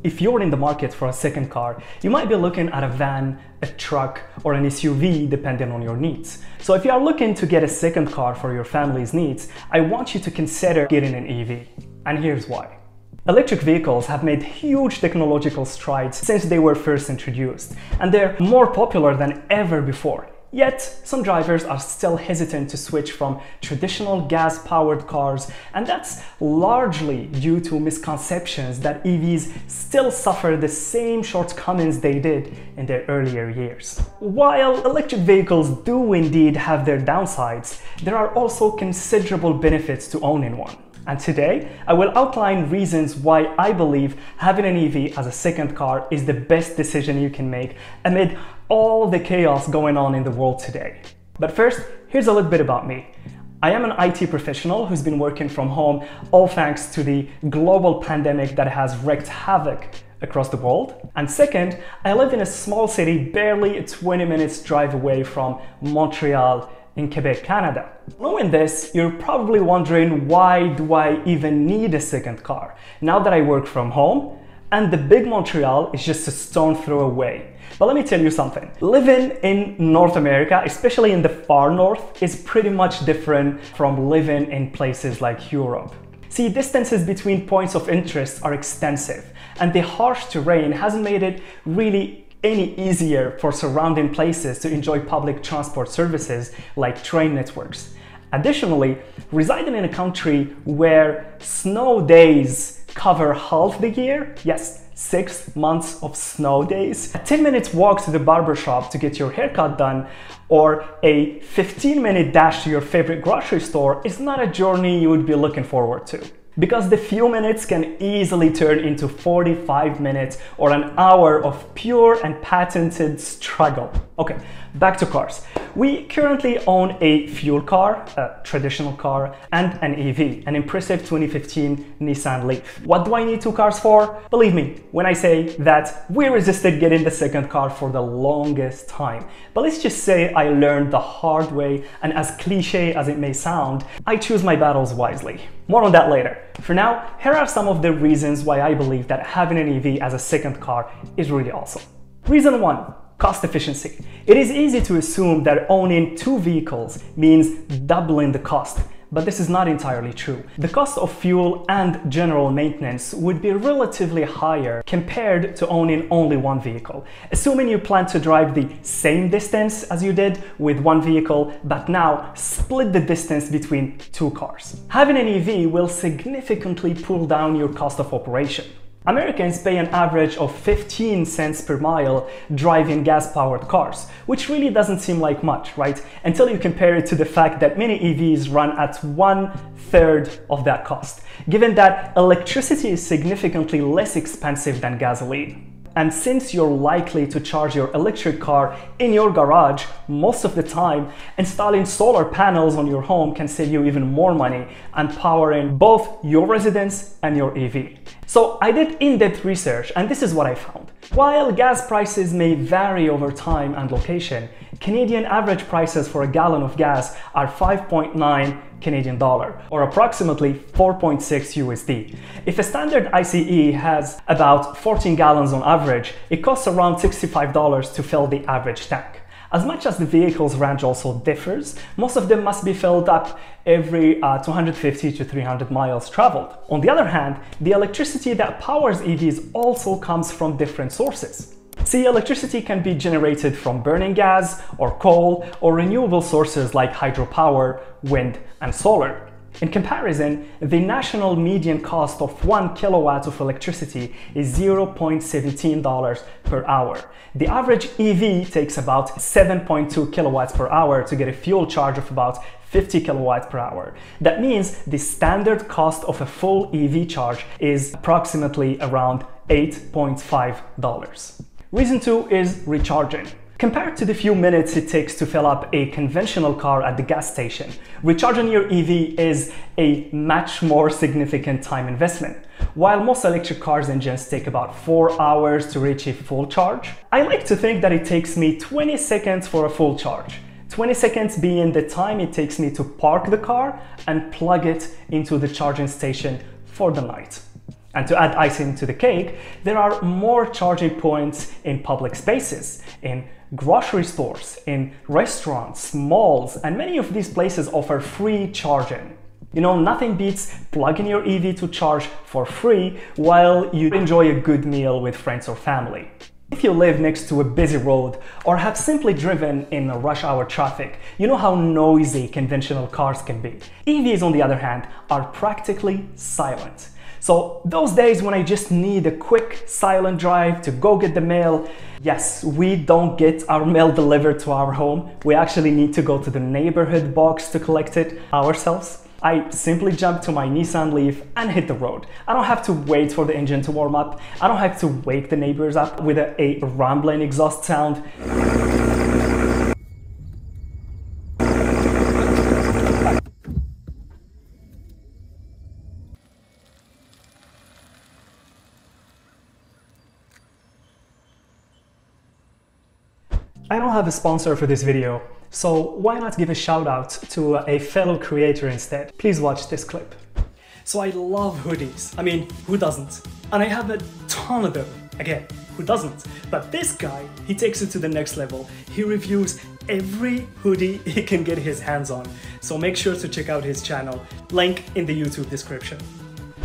If you're in the market for a second car, you might be looking at a van, a truck, or an SUV depending on your needs. So if you are looking to get a second car for your family's needs, I want you to consider getting an EV. And here's why. Electric vehicles have made huge technological strides since they were first introduced, and they're more popular than ever before. Yet, some drivers are still hesitant to switch from traditional gas-powered cars, and that's largely due to misconceptions that EVs still suffer the same shortcomings they did in their earlier years. While electric vehicles do indeed have their downsides, there are also considerable benefits to owning one. And today, I will outline reasons why I believe having an EV as a second car is the best decision you can make amid all the chaos going on in the world today. But first, here's a little bit about me. I am an IT professional who's been working from home, all thanks to the global pandemic that has wreaked havoc across the world. And second, I live in a small city barely a 20 minutes drive away from Montreal in Quebec, Canada. Knowing this, you're probably wondering, why do I even need a second car now that I work from home and the big Montreal is just a stone throw away? But let me tell you something. Living in North America, especially in the far north, is pretty much different from living in places like Europe. See, distances between points of interest are extensive, and the harsh terrain hasn't made it really any easier for surrounding places to enjoy public transport services like train networks. Additionally, residing in a country where snow days cover half the year, yes, 6 months of snow days, a 10-minute walk to the barbershop to get your haircut done, or a 15-minute dash to your favorite grocery store is not a journey you would be looking forward to. Because the few minutes can easily turn into 45 minutes or an hour of pure and patented struggle. Okay, back to cars. We currently own a fuel car, a traditional car, and an EV, an impressive 2015 Nissan Leaf. What do I need 2 cars for? Believe me when I say that we resisted getting the second car for the longest time. But let's just say I learned the hard way, and as cliche as it may sound, I choose my battles wisely. More on that later. For now, here are some of the reasons why I believe that having an EV as a second car is really awesome. Reason 1. Cost efficiency. It is easy to assume that owning 2 vehicles means doubling the cost, but this is not entirely true. The cost of fuel and general maintenance would be relatively higher compared to owning only 1 vehicle, assuming you plan to drive the same distance as you did with 1 vehicle, but now split the distance between 2 cars. Having an EV will significantly pull down your cost of operation. Americans pay an average of 15 cents per mile driving gas-powered cars, which really doesn't seem like much, right? Until you compare it to the fact that many EVs run at 1/3 of that cost, given that electricity is significantly less expensive than gasoline. And since you're likely to charge your electric car in your garage most of the time, installing solar panels on your home can save you even more money and powering both your residence and your EV. So I did in-depth research, and this is what I found. While gas prices may vary over time and location, Canadian average prices for a gallon of gas are 5.9 Canadian dollar, or approximately 4.6 USD. If a standard ICE has about 14 gallons on average, it costs around $65 to fill the average tank. As much as the vehicle's range also differs, most of them must be filled up every 250 to 300 miles traveled. On the other hand, the electricity that powers EVs also comes from different sources. See, electricity can be generated from burning gas or coal or renewable sources like hydropower, wind, and solar. In comparison, the national median cost of 1 kilowatt of electricity is $0.17 per hour. The average EV takes about 7.2 kilowatts per hour to get a fuel charge of about 50 kilowatts per hour. That means the standard cost of a full EV charge is approximately around $8.5. Reason 2 is recharging. Compared to the few minutes it takes to fill up a conventional car at the gas station, recharging your EV is a much more significant time investment. While most electric cars engines take about 4 hours to reach a full charge, I like to think that it takes me 20 seconds for a full charge. 20 seconds being the time it takes me to park the car and plug it into the charging station for the night. And to add icing to the cake, there are more charging points in public spaces, in grocery stores, in restaurants, malls, and many of these places offer free charging. You know, nothing beats plugging your EV to charge for free while you enjoy a good meal with friends or family. If you live next to a busy road or have simply driven in rush hour traffic, you know how noisy conventional cars can be. EVs, on the other hand, are practically silent. So those days when I just need a quick silent drive to go get the mail, yes, we don't get our mail delivered to our home. We actually need to go to the neighborhood box to collect it ourselves. I simply jump to my Nissan Leaf and hit the road. I don't have to wait for the engine to warm up. I don't have to wake the neighbors up with a rumbling exhaust sound. I don't have a sponsor for this video, so why not give a shout out to a fellow creator instead? Please watch this clip. So I love hoodies. I mean, who doesn't? And I have a ton of them. Again, who doesn't? But this guy, he takes it to the next level. He reviews every hoodie he can get his hands on. So make sure to check out his channel. Link in the YouTube description.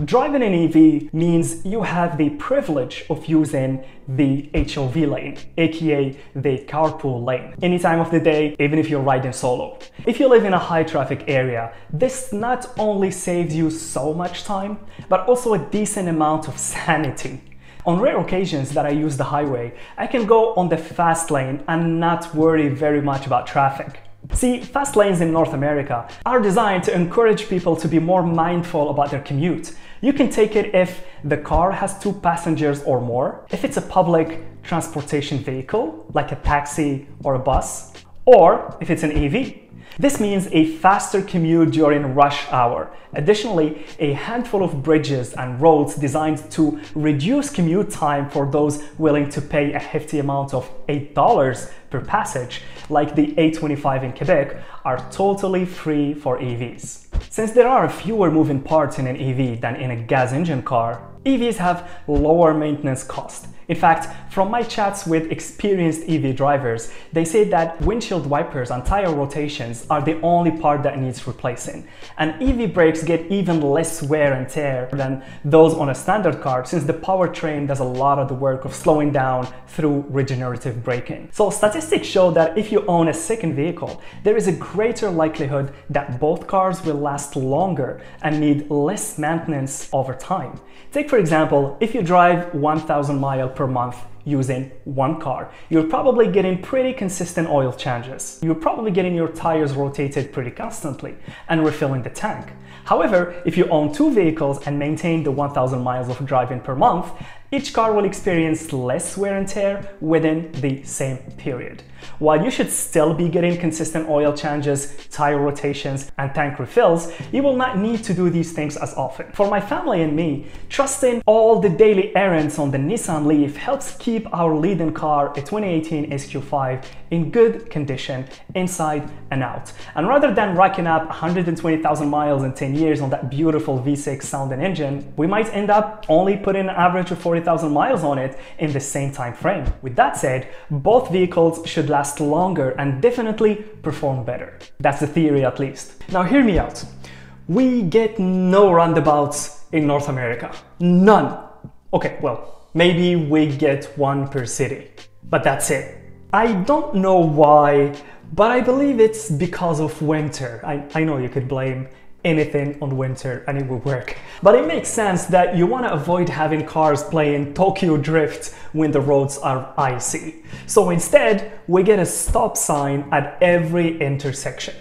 Driving an EV means you have the privilege of using the HOV lane, aka the carpool lane, any time of the day, even if you're riding solo. If you live in a high traffic area, this not only saves you so much time, but also a decent amount of sanity. On rare occasions that I use the highway, I can go on the fast lane and not worry very much about traffic. See, fast lanes in North America are designed to encourage people to be more mindful about their commute. You can take it if the car has 2 passengers or more, if it's a public transportation vehicle, like a taxi or a bus, or if it's an EV. This means a faster commute during rush hour. Additionally, a handful of bridges and roads designed to reduce commute time for those willing to pay a hefty amount of $8 per passage, like the A25 in Quebec, are totally free for EVs. Since there are fewer moving parts in an EV than in a gas engine car, EVs have lower maintenance costs. In fact, from my chats with experienced EV drivers, they say that windshield wipers and tire rotations are the only part that needs replacing. And EV brakes get even less wear and tear than those on a standard car, since the powertrain does a lot of the work of slowing down through regenerative braking. So statistics show that if you own a second vehicle, there is a greater likelihood that both cars will last longer and need less maintenance over time. Take for example, if you drive 1,000 miles per month using one car, you're probably getting pretty consistent oil changes. You're probably getting your tires rotated pretty constantly and refilling the tank. However, if you own 2 vehicles and maintain the 1,000 miles of driving per month, each car will experience less wear and tear within the same period. While you should still be getting consistent oil changes, tire rotations, and tank refills, you will not need to do these things as often. For my family and me, trusting all the daily errands on the Nissan Leaf helps keep our lead-in car, a 2018 SQ5, in good condition, inside and out. And rather than racking up 120,000 miles in 10 years on that beautiful V6 sounding engine, we might end up only putting an average of 40,000 miles on it in the same time frame. With that said, both vehicles should last longer and definitely perform better. That's the theory, at least. Now hear me out. We get no roundabouts in North America. None. Okay, well, maybe we get 1 per city, but that's it. I don't know why, but I believe it's because of winter. I know you could blame anything on winter and it will work. But it makes sense that you want to avoid having cars playing Tokyo Drift when the roads are icy. So instead, we get a stop sign at every intersection.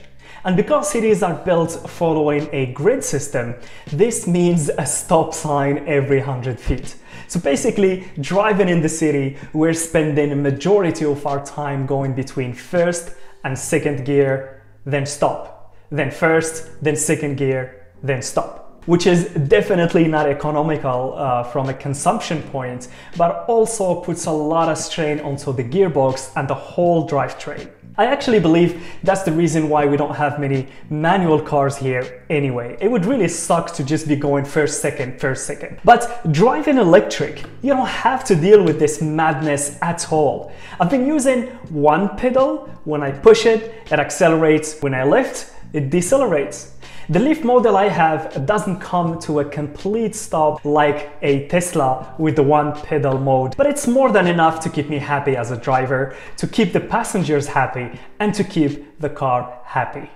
And because cities are built following a grid system, this means a stop sign every 100 feet. So basically, driving in the city, we're spending a majority of our time going between first and second gear, then stop. Then first, then second gear, then stop. which is definitely not economical from a consumption point, but also puts a lot of strain onto the gearbox and the whole drivetrain. I actually believe that's the reason why we don't have many manual cars here anyway. It would really suck to just be going first, second, first, second. But driving electric, you don't have to deal with this madness at all. I've been using one pedal. When I push it, it accelerates. When I lift, it decelerates. The Leaf model I have doesn't come to a complete stop like a Tesla with the one pedal mode, but it's more than enough to keep me happy as a driver, to keep the passengers happy, and to keep the car happy.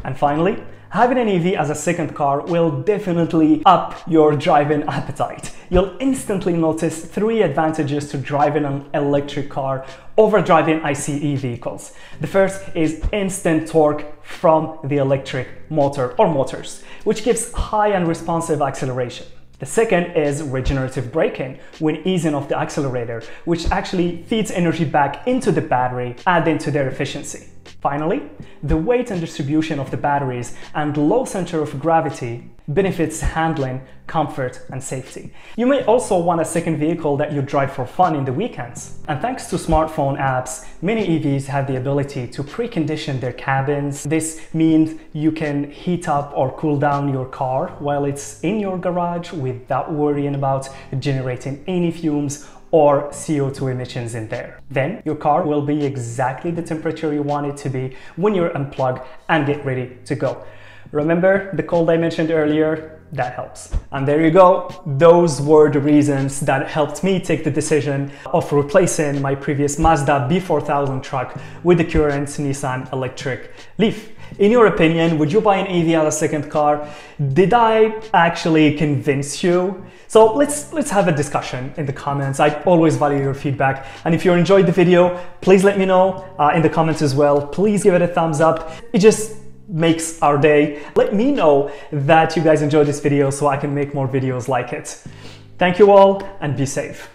And finally, having an EV as a second car will definitely up your driving appetite. You'll instantly notice 3 advantages to driving an electric car over driving ICE vehicles. The first is instant torque from the electric motor or motors, which gives high and responsive acceleration. The second is regenerative braking when easing off the accelerator, which actually feeds energy back into the battery, adding to their efficiency. Finally, the weight and distribution of the batteries and low center of gravity benefits handling, comfort, and safety. You may also want a second vehicle that you drive for fun in the weekends. And thanks to smartphone apps, many EVs have the ability to precondition their cabins. This means you can heat up or cool down your car while it's in your garage without worrying about generating any fumes or CO2 emissions in there. Then your car will be exactly the temperature you want it to be when you're unplugged and get ready to go. Remember the cold I mentioned earlier? That helps. And there you go. Those were the reasons that helped me take the decision of replacing my previous Mazda B4000 truck with the current Nissan electric Leaf. In your opinion, would you buy an EV as a second car? Did I actually convince you? So let's have a discussion in the comments. I always value your feedback. And if you enjoyed the video, please let me know in the comments as well. Please give it a thumbs up. It just makes our day. Let me know that you guys enjoyed this video so I can make more videos like it. Thank you all and be safe.